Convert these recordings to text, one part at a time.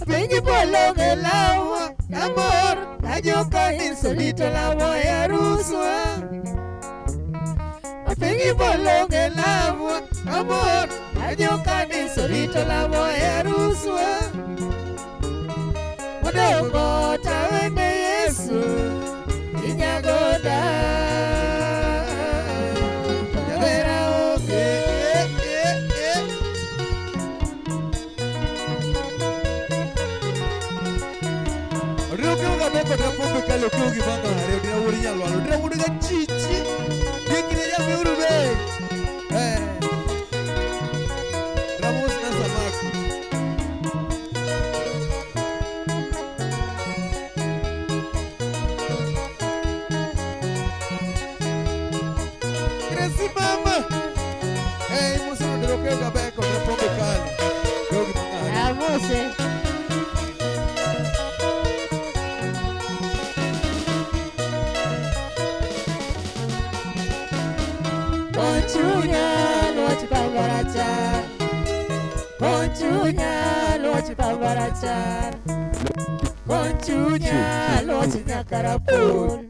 Pengi bolonge lawa amor ajoka insolito lawa ya ruswa. Pengi bolonge lawa amor ajoka insolito lawa ya ruswa. Modongo tawene Yesu inyagoda. Drapo kalo kogi banga hare dina wuri nyalwa lo dina wuri ga chichi dikine ya meuru be Ramos na samaki Cresci mama muso droke ga be ko drapo kalo kogi banga hare Ramos Conchunya lochi pavarachar Conchunya lochi pavarachar Conchunya lochi nyakarapun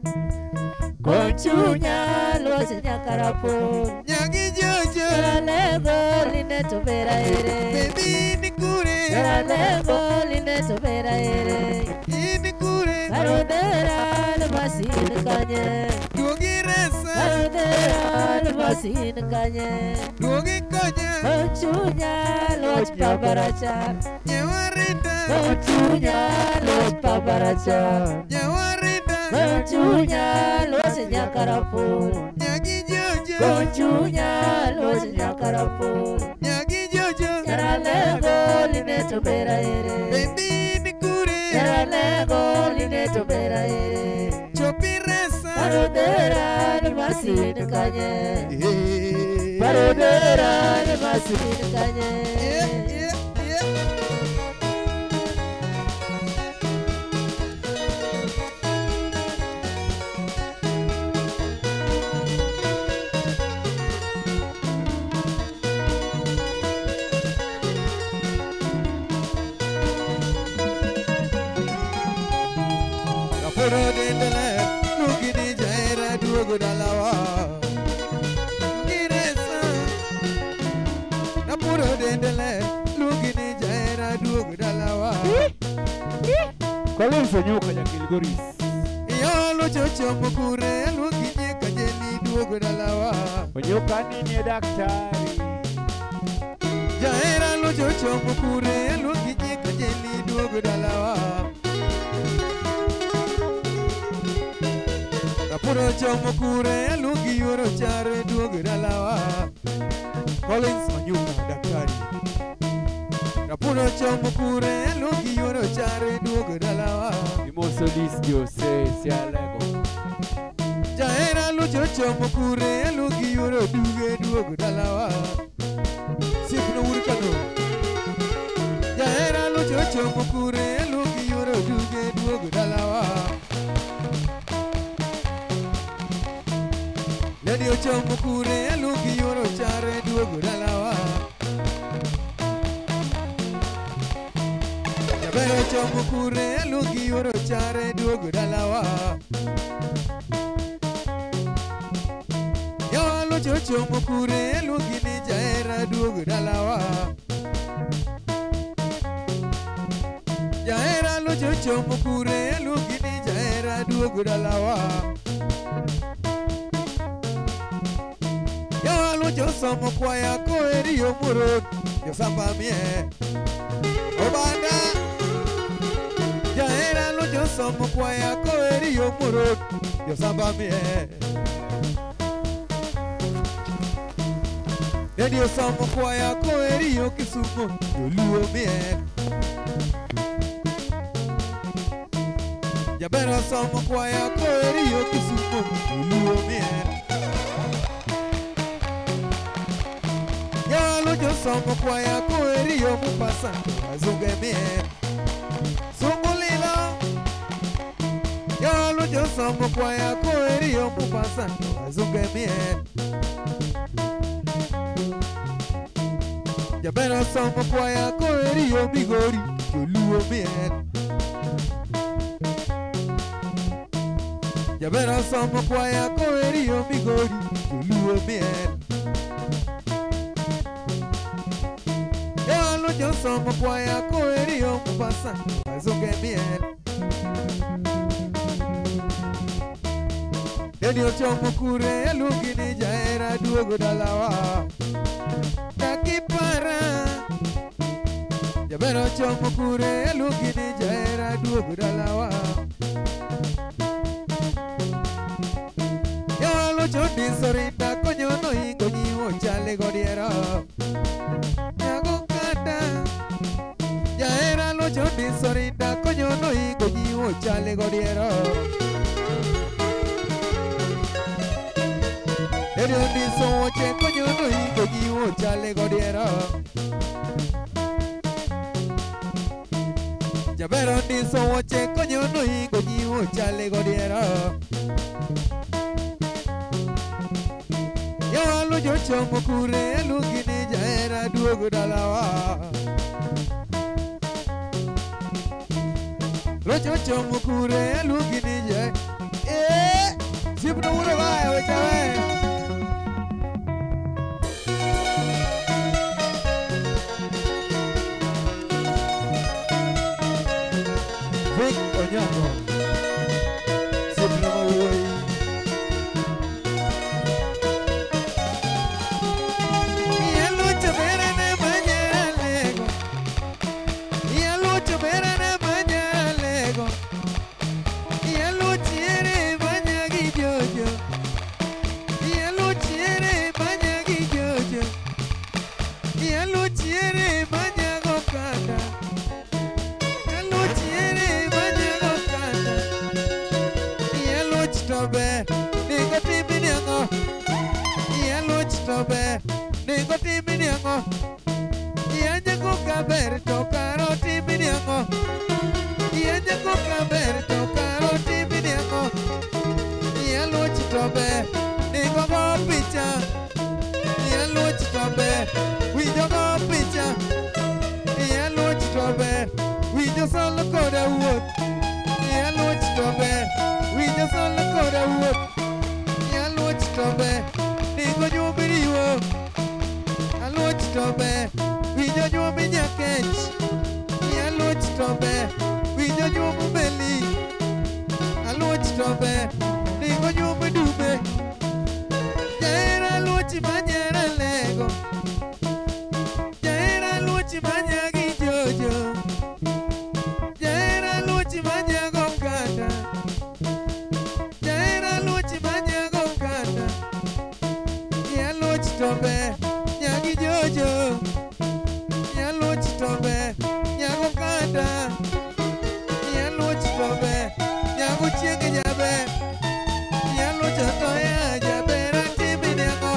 Conchunya lochi nyakarapun Nyagi jojo Lego lineto vera ere Baby ni kure Lego lineto vera ere Ini kure Arodera lemasine kanye Duogi resa Arodera lemasine kanye Duogi kanya Conchunya lochi pavarachar Nyawarinda Conchunya lochi pavarachar Nyawarinda Conchunya lochi nyakarapun Nyagi jojo Conchunya lochi nyakarapun Nyagi jojo Lego lineto vera ere Baby ni kure Lego lineto vera ere Chopi resa Parodera lemasine kanye Parodera lemasine kanye Yeah. Raporo dendele lugini jaira duogo dalawa Giresa Raporo dendele lugini jaira duogo dalawa Collins Onyuka Kilgoris Yolo chocho mukure lugini kajeli duogo dalawa Onyuka ni daktari Jaira lo chocho mukure lugini kajeli duogo dalawa Rapuro chomo kure lugi yoro chare duogo dalawa Collins Onyuka daktari Rapuro chomo kure lugi yoro chare duogo dalawa Imoso Lisdio se alego Jaera lucho chomo kure lugi yoro duogo dalawa Sipno urkano Jaera lucho chomo kure lugi yoro duogo dalawa Lady Ochomo kure lugi yoro chare duogo dalawa Jabero Ochomo kure lugi yoro chare duogo dalawa Yawalo Ochomo kure lugi ni jaera duogo dalawa Jaera lo Ochomo kure lugi ni jaera duogo dalawa Yo somo kwaya ko eriyo murut yo samba mie Obanda Jaera lo yo somo kwaya ko eriyo murut yo samba mie Dedi yo somo kwaya ko eriyo Kisumu yo luo mie Jabera somo kwaya ko eriyo Kisumu yo luo mie Yo somo kwaya ko eriyo Mombasa azunge mie Sungulilo Yo somo kwaya ko eriyo Mombasa azunge mie Jabera somo kwaya ko eriyo Migori joluo miel. Jabera somo kwaya kowerio Migori, joluo miel. Ewalo jo somo kwaya kowerio Mombasa, wazunge miel. Deni ochomo kure eluongi ni jahera duogo dalawa. Dakipara Jabera ochomo kure eluongi ni jahera duogo dalawa. Yawalo choni sorinda konyo nohingo nyiwo chale godiera. Nyago kata jahera lo choni sorinda konyo nohingo nyiwo chale godiera. Eri ondiso woche konyo nohingo nyiwo chale godiera. Jabera ondiso woche konyo nohingo nyiwo chale godiera. Yawalo jochomo kure eluongi ni jahera duogo dalawa. Jochomo kure eluongi ni jahera. Sipno uro vaya wecha weya. Vic Onyango, Sipno Mawoi. Yalucho bera na manyara lego. Yalucho bera na manyara lego. Yaluchiere manyagi jojo. Yaluchiere manyagi jojo. Yaluchiere manyago kanda. Tobe, nigo timi niango. Yaluch tobe, nigo timi niango. Yanyago kaber to karo timi niango. Yanyago kaber to karo timi niango. Yaluch tobe, nigo go picha. Yaluch tobe, winjo go picha. Yaluch tobe, winjo solo koda wuot. Yaluch tobe, winjo solo koda wuot. Yaluch tobe, nigo nyuomi riwo. Yaluch tobe, winjo nyuomi nyakech. Yaluch tobe, winjo nyuomi meli. Yaluch tobe, nigo nyuomi dube. Jahera luchi manyara lego. Jahera luchi manyagi jojo. Jahera luchi manyago kanda. Jahera luchi manyago kanda. Yaluch tobe, nyagi jojo. Yaluch tobe, nyago kanda. Yaluch tobe, nyago chienge jabe. Yaluch otoya jabera timi niango.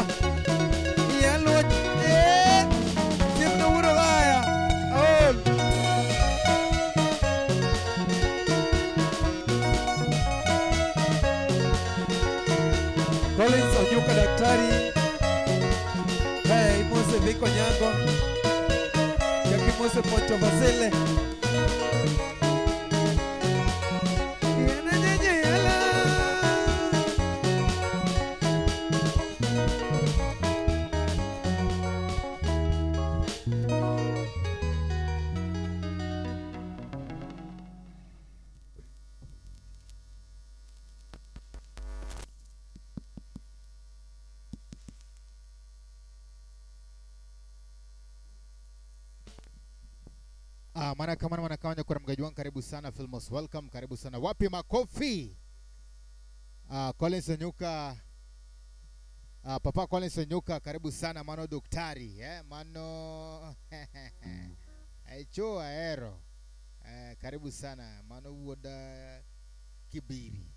Yaluch, Sipno uro vaya. Ol. Collins Onyuka daktari. Hey, Mose Vic Onyango. Jackie Mose Poncho Vasile. Yana nyenye yala. Manakawanya kwa mgaji wangu, karibu sana Filmos, welcome, karibu sana. Wapi makofi? Collins Onyuka, Papa Collins Onyuka, karibu sana mano daktari, mano aicho aero, karibu sana mano woda Kibiri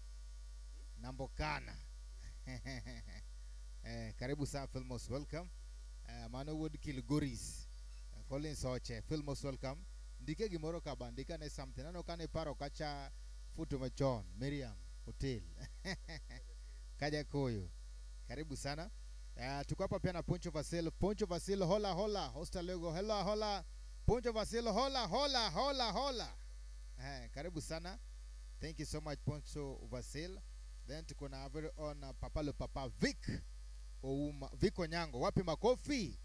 Nambokana. Karibu sana Filmos, welcome. Mano woda Kilgoris, Collins Oche, Filmos, welcome. Ndike gimoro kaba, ndika ne something. Ano kane paro kacha futu machon, Miriam Hotel. Kaja koyo. Karibu sana. Tuko hapa pia na Poncho Vasile. Poncho Vasile, hola hola. Hosta Lego, hola hola. Poncho Vasilo, hola, hola, hola, hola. Karibu sana. Thank you so much, Poncho Vasil. Then tuko na very on Papa Papa Vic Vic Onyango. Wapi makofi?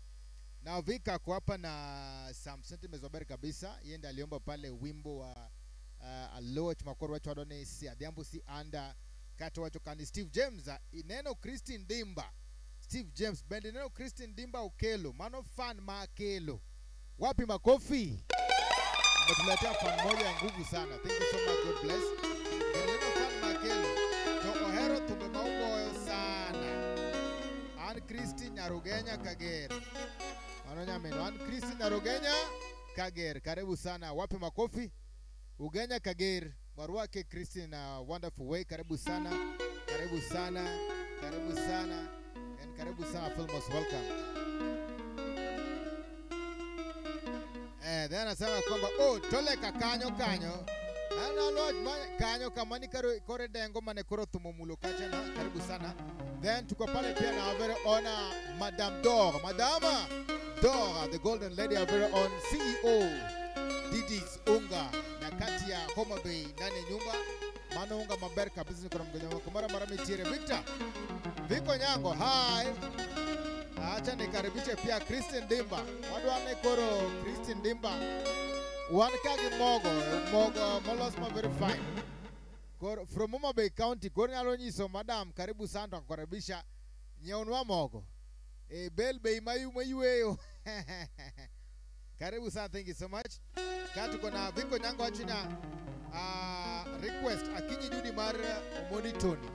Na Vic ako hapa na some sentiments wabari kabisa. Yenda aliomba pale wimbo wa alo chumakoro wacho adone si adhiambo si anda kato wacho kani Steve James ineno Christine Dimba. Steve James bend ineno Christine Dimba ukelo. Mano fan makelo. Wapi makofi? Ametuletea fan moja ya nguvu sana. Thank you so much, God bless. Ineno fan makelo. To ohero tumbe maungo sana. An Christine Nyarugenya Kager. Manonya meno. An Christine Nyarugenya Kager. Karibu sana. Wapi makofi? Ugenya Kager. Maruake Christine wonderful way. Karibu sana. Karibu sana. Karibu sana. And karibu sana. Filmos welcome. Then anasema kwamba tole kakanyo kanyo. Ana Lord kanyo kamani kore dengo mane koro tumumulo kacha na karibu sana. Then tuko pale pia na very honor Madame Dor. Madama Dor, the golden lady, our very own CEO Didis Unga na kati ya Homa Bay ndani nyumba. Mano unga maber kabisa kwa mgonjwa wako. Mara mitire Victor. Viko Nyango, hi. Acha nikaribishe pia Christine Dimba. Wadwane koro Christine Dimba. Wankagi mogo molos ma very fine. From Homa Bay County, koro nyalo nyiso madam karibu sana kukaribisha nyeonwa mogo. Bel Bay mayueyo. Karibu sana, thank you so much. Katu kona Viko Nyango achina request akinyi judi mar Omondi Tony.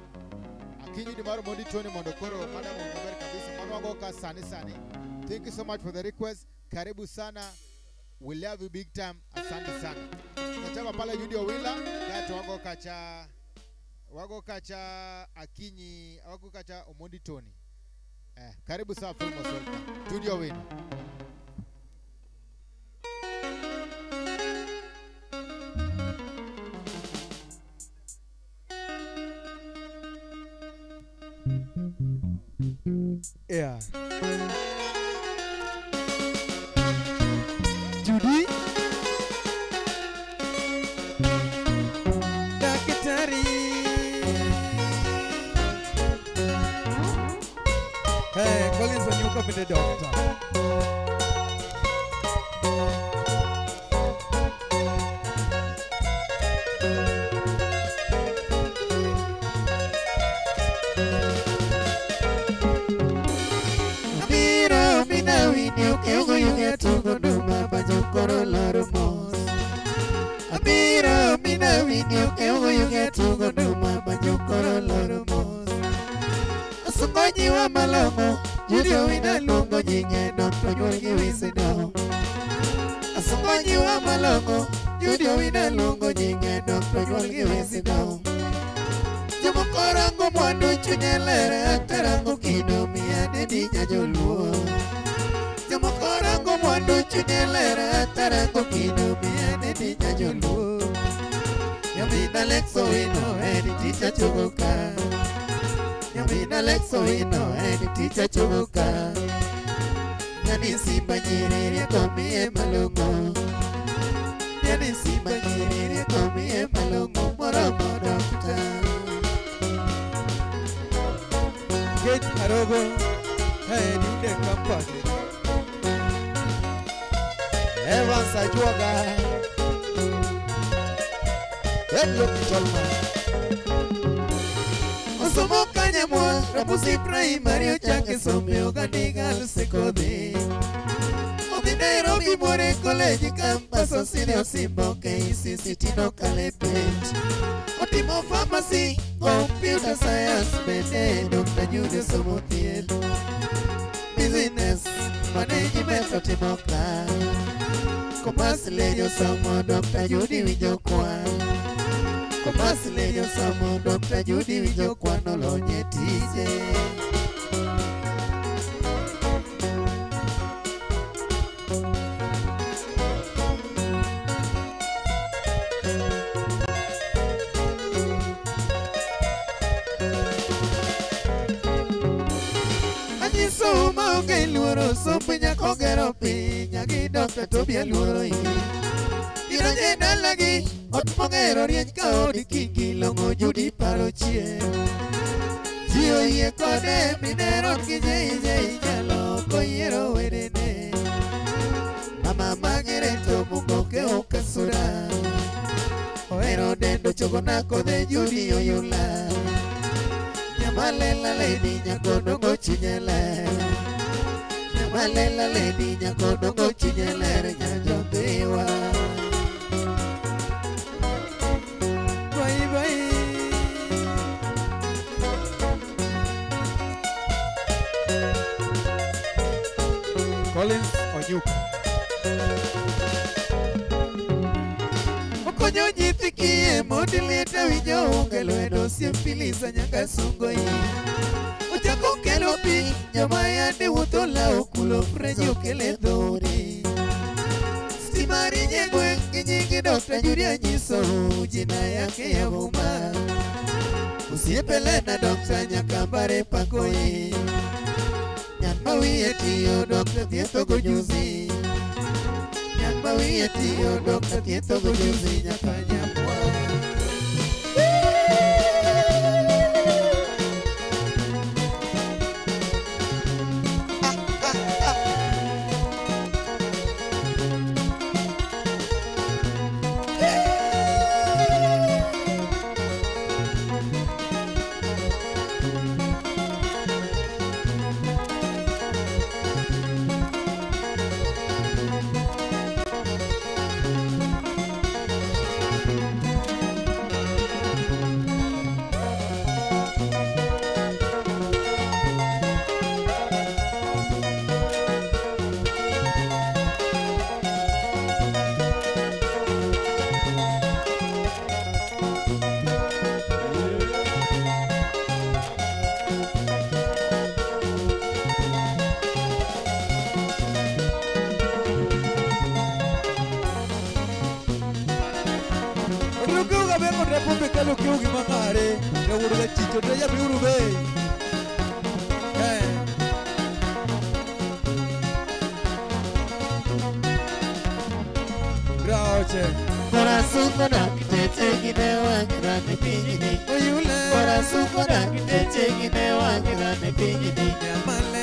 Akinyi judi mar Omondi Tony mondokoro madam maber kabisa. Manwango ka sani. Thank you so much for the request. Karibu sana. We love you big time. Asante sana. Nachama pala Judy Owila. Katu wago kacha akinyi wago kacha Omondi Tony. Karibu sana Filmos welcome. Judy Owila. Yeah. Judy Dakitari. Hey, Collins Onyuka with the doctor. Amiro mina winyo keo you get to go do mama jokoro loro mos. Asungonyi wa malongo Judio wina lungo jinye no panyolgi wisi no. Asungonyi wa malongo Judio wina lungo jinye no panyolgi wisi no. Jamukorango mwandu chunyelere atarango kido miyane dinya joluo. Jamukorango mwandu chunyelere atarango kido miyane dinya joluo. Yamina Lexo ino edi ticha chubuka. Yamina Lexo ino edi ticha chubuka. Yani simba nyiriri komie malungo. Yani simba nyiriri komie malungo. Moromo dokta. Get Harogo. Hey, you the company. Evans Ajuaga. Look Osomo kanyamwa Rapusi primary Ochake some Oganiga Lusekode Omi Nairobi More College Campus Osinio Simbo KCCT no Calepage Otimo Pharmacy Computer Science Bene Dr. Judy Somotiel Business Management Otimo Ka Commerce Leyo Somo Dr. Judy Wijokwa Commerce Leyo Somo Dr. Judy Wijokwa Nolonye tije sombe nyako gero pinya gi Dr. Toby aluoro idonje dalagi ot mong'ero rieny ka od kingi long'o judi paro chien ji oyie kode minero gi jei nyalo koyiero wedene mama magere to mungo ke okasura ohero dendo chogona kode judi oyula nyamalela lady nyakodongo chinyele nyamalela lady nyakodongo chinyele nyajodhiwa bye bye Collins Onyuka. Okonyo nyithi kie mondi lieta winjo onge lwedo siempilisa nyaka sungoi ochako kelo pi joma yande wuotho lao kulo freji okele dhori stimari nyegwe gi nyingi Dr. Judy nyiso jina yake ya vuma usiepele na Dr. Nyakambare pakoi nyan mawiye tiyo Dr. Thietho Gojuzi nyan mawiye tiyo Dr. Thietho Gojuzi nyaka nyapwa Lo que ugi mangare, ya urga chicho de ya biurube. Rauche. Corazón para que te cheque de wangra de pini. Oyule. Corazón para que te cheque de wangra de pini.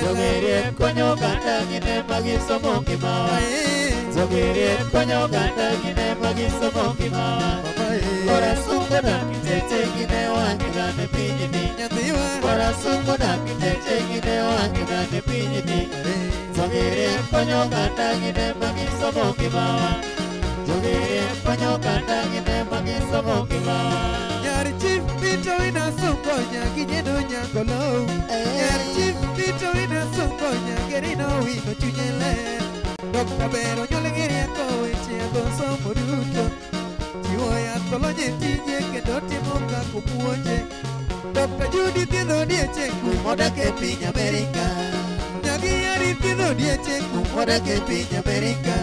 Yo quería coño ganda que te magiso monkey mawa. Yo quería coño ganda que te magiso monkey mawa. Corazón para que te cheque de wangra de pini. Corazón para que te cheque de wangra de pini. Yo quería coño ganda que te magiso monkey mawa. Yo quería coño ganda que te magiso monkey mawa. Yari chief pito ina songonya kinyeno nyangolo. Yari chief pito ina songonya gerino wino chunyele. Dr. Bero nyole geria koweche agonso moruto. Chiwoya tolonye tije kendo timoka kupuonje. Dr. Judy thiedho dieche Kumodak e piny Amerika. Nyagi yari thiedho dieche Kumodak e piny Amerika.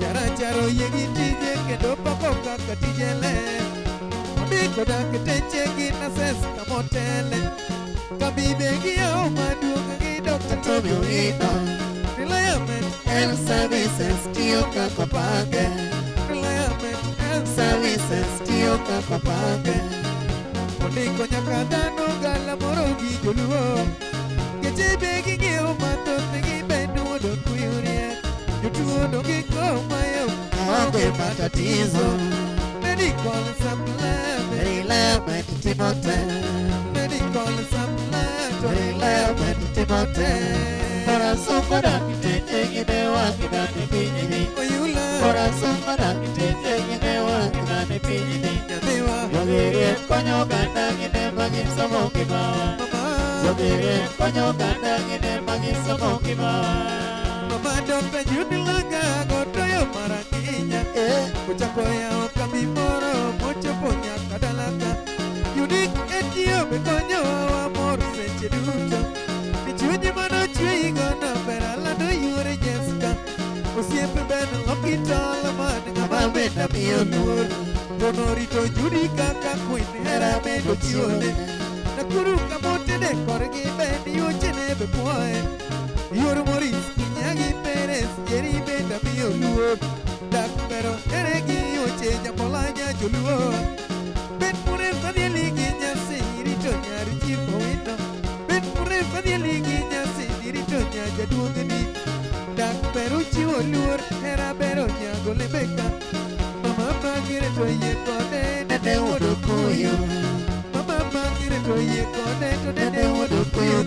Jaracharo yegi tije kendo pako kaka tije le. Ondiko dak teche gi nases kamotele. Kabibe gi yao maduong' gi Dr. Toby Owino. Reliament Health Services tiyo kako pake. Reliament Health Services tiyo kako pake. Ondiko nyaka dhano gala moro gi joluo. Geche gi ng'iewo mathoth gi bendo odok kuyurie. Jotuo donge komayo Aonge matatizo. Medical supplement Reliament timote. Medical supplement Reliament timote. Corazón para que te cheque de wangra de pini. Oyula Corazón para que te cheque de wangra de pini. Nyadhiwa Yo quería coño ganda que te magiso monkey mawa. Yo Mama quería coño ganda que te magiso monkey mawa. Mama Dr. Judy Langa gotoyo marakinya Kuchako yao kambi moro mochopo nyaka dalaka Judy etiyo bekonyo wa mor seche duto Nichuji mano chwe igono bera lado yure Jessica Osiepe ben lokitala mani ngama benda miyo nur Tonorito Judy kaka queen hera medo chione Nakuru kamote de korgi bendi uchene bepoe Yor Moris Kinyagi Perez Yeri Benda Mio Luo Dak Pero Eregi Oche Jamolanya Joluo Ben Pure Fadia Ligi Nyasi Rito Nyari Chifo Wino Ben Pure Fadia Ligi Nyasi Rito Nyaja Duogani Dak Pero Chivo Luor Era Pero Nyago Lebeka Mama Magire Toye Kone Nene Wodo Kuyo Mama Magire Toye Kone Nene Wodo Kuyo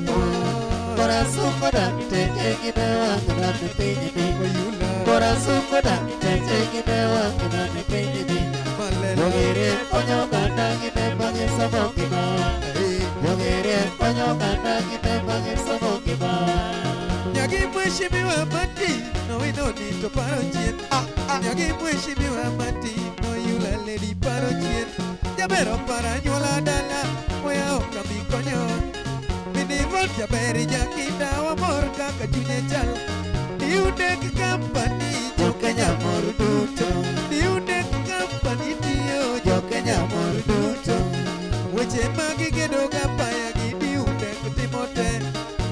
Corazón para te llegue de wangana de peñe Corazón para te llegue de wangana de peñe Yo quería el coño gana y te pague esa boquima Yo quería el coño gana y te pague esa boquima Nyagi mweshi miwa mati No we no need to paro chien Nyagi mweshi miwa mati No you la lady paro chien Yabero para nyola dala Moya oka mi coño Volta beri jakinda wa morka kajunye chal Diudek company jo Kenya morduto Diudek company tiyo jo Kenya morduto Weche magi gedo gapaya gi diudek timote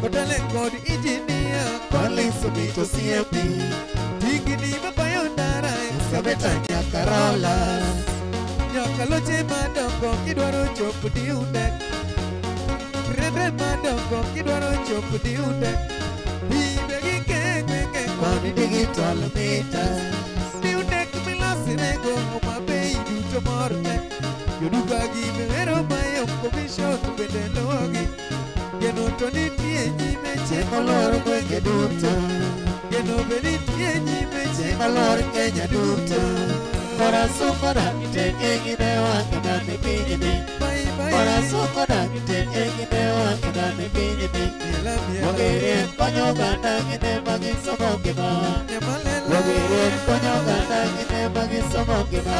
Kotale kod engineer Collins Omito CFD Tigini mapayo ndara Excavator Nyakarola Nyakaloche madongo kidwaro chopo diudek Rebe madongo kidwaro chopo diude Bibe gike Kwani digital meters Diude kumilasirego Umabei duto morte Yoduka gimero mayo komisho Tubende logi Geno toniti nyime Malor kwenge duto Geno beniti nyime Malor Kenya duto Corazón para te llegue de wangana de peñe Corazón para te llegue de wangana de peñe Yo quería el coño gana y te pague esa boquima Yo quería el coño gana y te pague esa boquima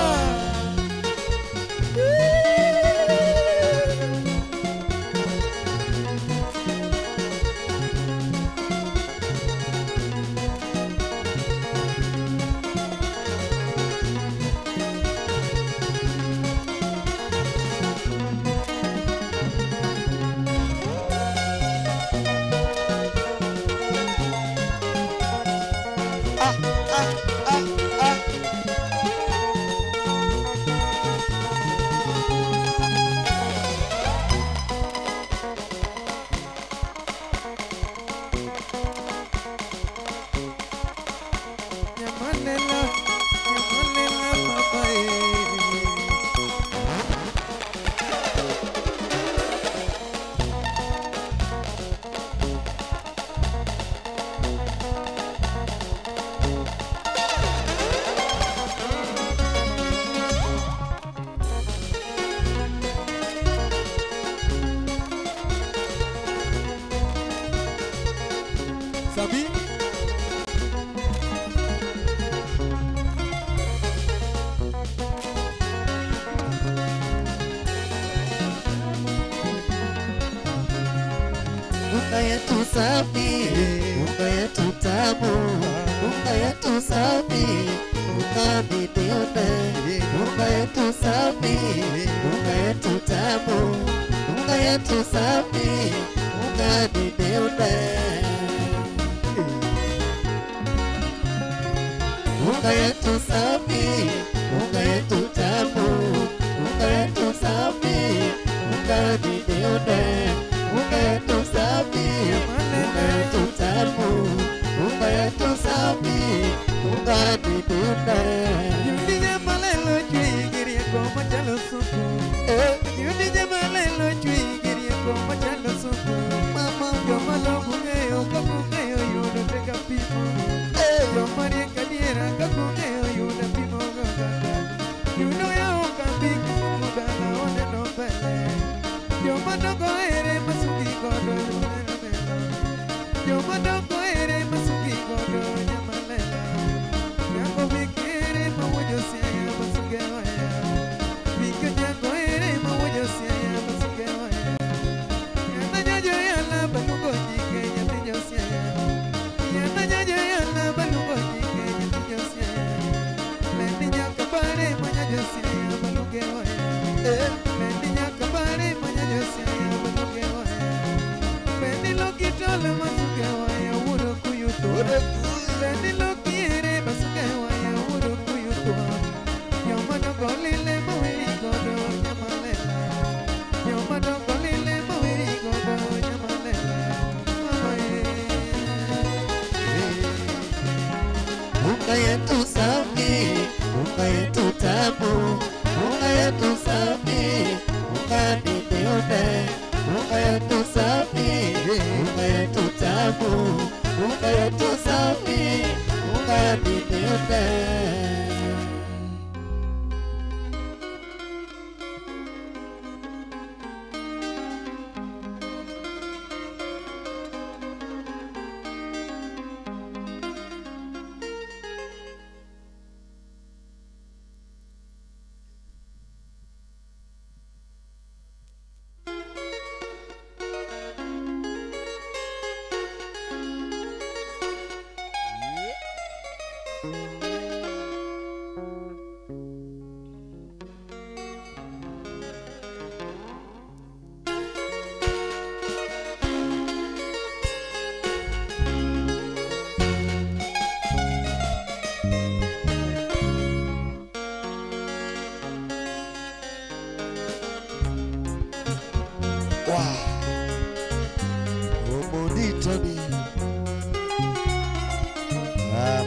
Sabi Unga yetu safi, unga yetu tamu, unga yetu safi, unga bidione. Unga yetu safi, unga yetu tamu, unga yetu safi, unga bidione. Unga yetu safi, unga yetu tamu, unga yetu safi, unga bidione. Unga yetu safi, unga yetu tamu, unga yetu safi, unga bidione. Yudi jamalelo chui giri ko machalo suku Yudi jamalelo chui giri ko machalo suku Mama Yomalo kungeyo yudo teka pimo Yomari kadiera kakungeyo yudo pimo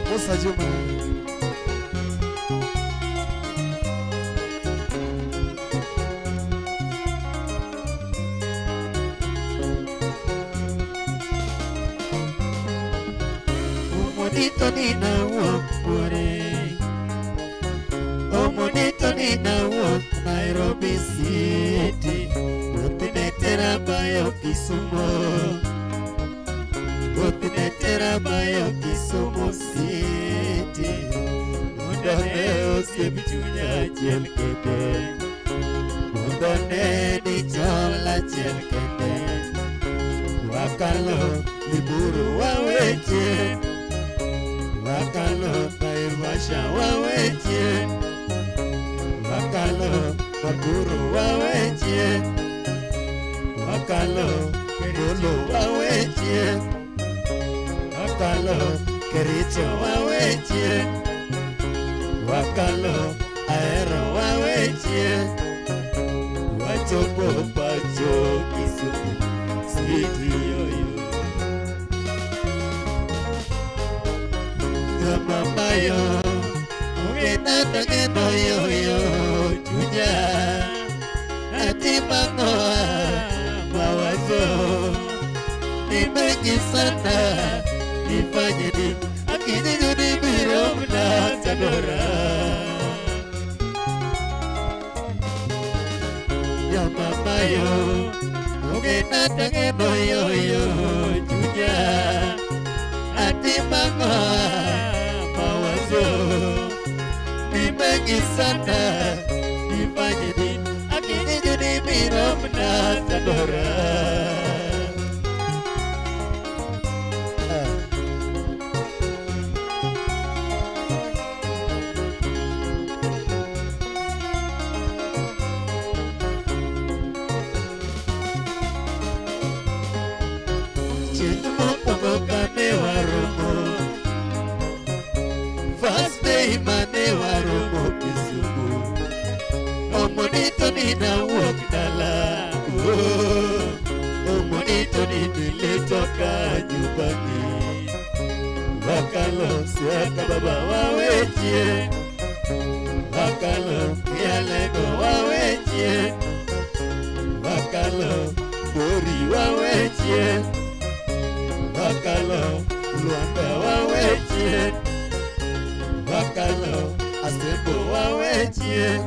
Musa Juma. Omonito nina wakure, omonito nina wak Nairobi City, utinetera bayo Kisumu, utinetera bayo Kisumu City, mundane osebichunya chelkete, mundane ni chola chelkete, wakalo liburu waweche, wakalo Naivasha waweche, wakalo Nakuru waweche, wakalo Kericho waweche, wakalo Kericho waweche, wakalo Ahero waweche, wachopo pacho Kisumu City yoyo. Mamayo, ugenata geno yoyo chunya, ati mangoa mawazo, ni mengi sana, nifanye nini, akini juni biro mnatadora. Ya mamayo, ugenata geno yoyo chunya, ati mangoa ni mengi sana, nifanye nini, akini juni biro mnatadora. Chinmo pagokane warumo, first day mane warumo Kisumu, omonito nina wuok dala, omonito nilitoka nyumbani, wakalo siaka baba waweche, wakalo kialego waweche, wakalo Bori waweche, wakalo Luanda waweche, wakalo Asembo waweche,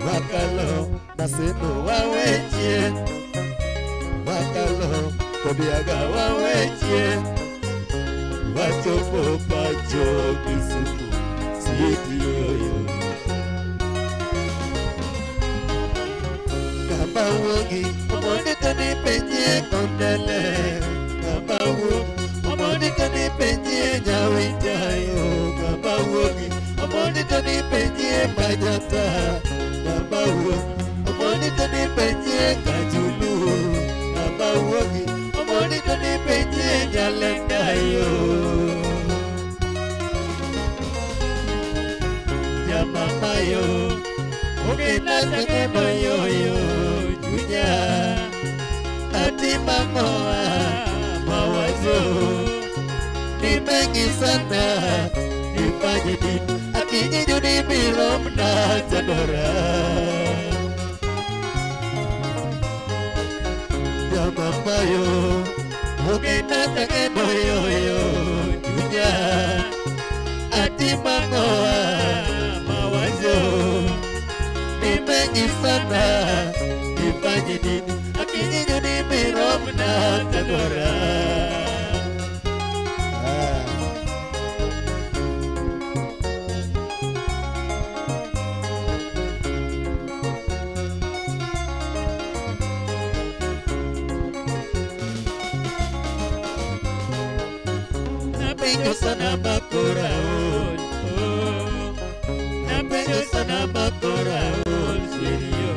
wakalo Naseno waweche, wakalo Kodiaga waweche, wachopo pacho Kisumu City yoyo. Kamba wogi omonito ni penye kondele, kamba wogi omonito ni penye nyawitayo, kamba wogi omonito ni penye Manyata, kamba wogi omonito ni penye Kajulu, kamba wogi omonito ni penye Nyalendayo. Ya mamayo, ugenata geno yoyo chunya, ati mangoa mawazo, ni mengi sana, nifanye nini, akini juni biro mnatadora. Ya mamayo, ugenata geno yoyo chunya, ati mengi sana, nifanye nini? Akinyinyo nimeromna Tandora. Napenyo sana makoraon, napenyo sana makoraon serio.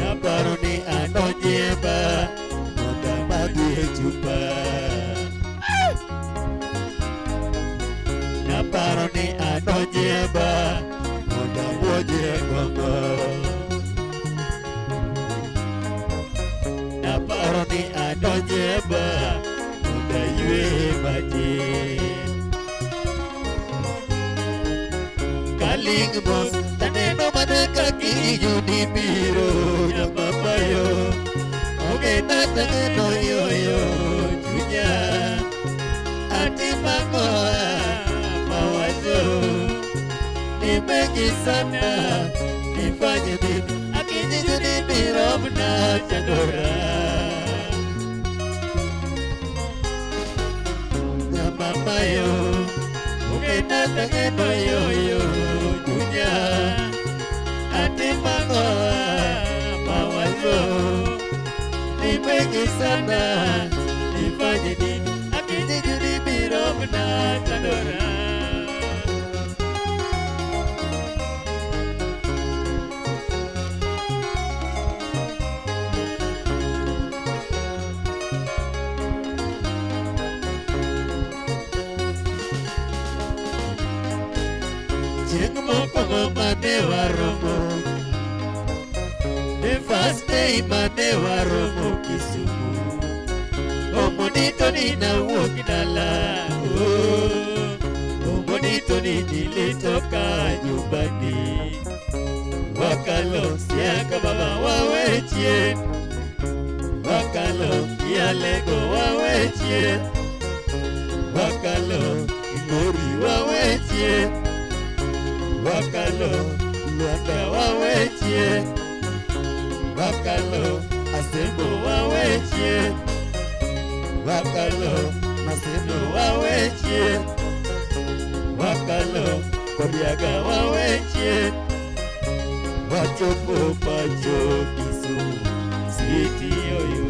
Naparo ni ano jeba, moga magi chupa. Naparo ni ano jeba, moga moje gongo. Naparo ni ano jeba, moga yue baje. Kaling bos, taneno manaka kiyo ni biro ya papayo. Oke tatangeno yo yo junya, ati mangoa mawazo. Ni mengi sana, nifanye nini? Akinyinyo ni biro mna Tandora. Ya papayo, oke tatangeno yo yo junya, ati mangoa mawazo. Ni mengi sana, nifanye nini? Akinyinyo ni biro mna Tandora. Jeng mokongo mane waromo, the first day mane waromo Kisumu. Omonito nina wuok dala, omonito nilitoka nyumbani. Wakalo siaka baba wawechie, wakalo kialego wawechie, wakalo ilori wawechie, wakalo luanda wawechie, wakalo asembo wawechie, wakalo maseno wawechie, wakalo koriaga wawechie, wachopo pacho Kisumu city yoyo.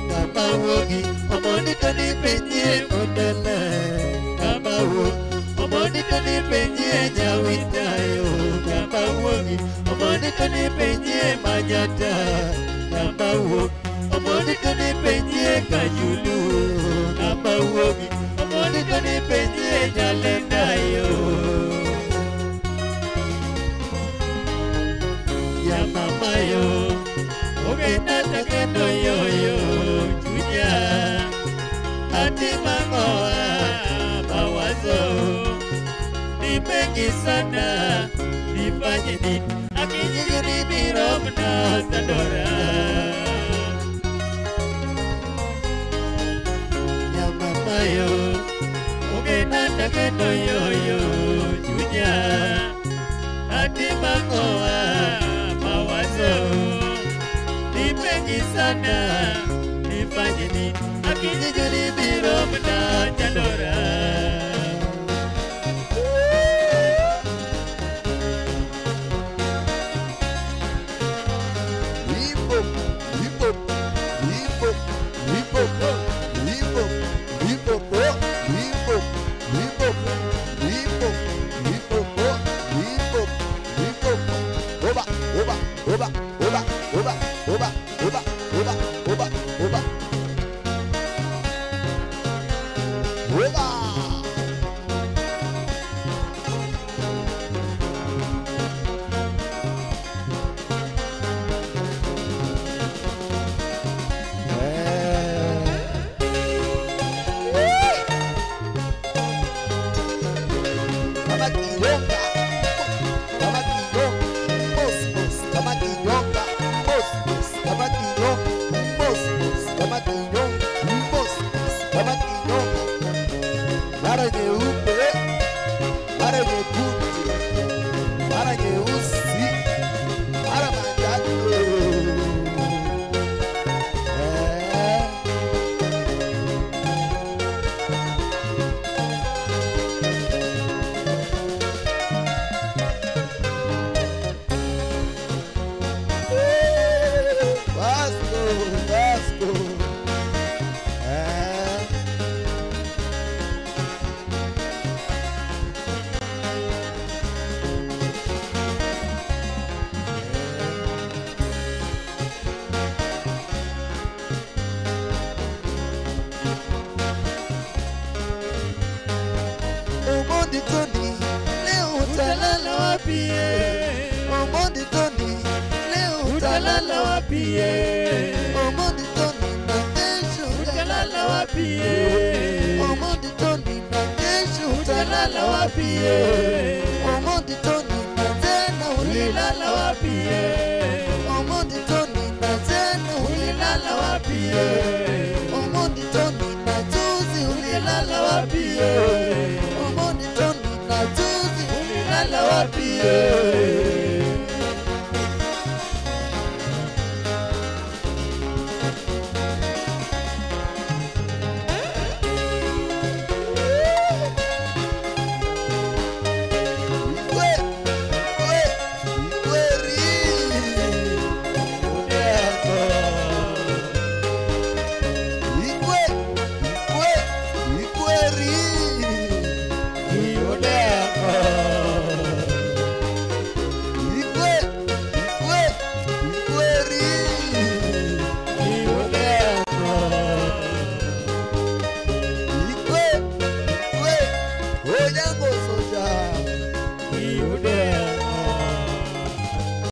Kama wogi omonito ni penye odala, kama wogi omonito ni penye nyawitayo, kama wogi omonito ni penye Manyata, kama wogi omonito ni penye Kajulu, kama wogi omonito ni penye Nyalendayo. Ya mama yo, oge tatageno yo yo junya, ati mangoa mawazo. Ni mengi sana, nifanye nini? Akinyinyo ni biro mna Tandora. Ya mama yo, oge tatageno yo yo junya, ati mangoa mawazo. Ni mengi sana, nifanye nini? Akinyinyo ni biro mna Tandora. Mara nyeupe, mara nyekundu, Omondi Tony, leo utalala wapi? Omondi Tony, leo utalala wapi? Omondi Tony, na kesho utalala wapi? Omondi Tony, na kesho utalala wapi? Omondi Tony, na tena ulilala wapi? Omondi Tony, na tena ulilala wapi? Omondi Tony, na juzi ulilala wapi? Omondi Tony, na juzi ulilala wapi?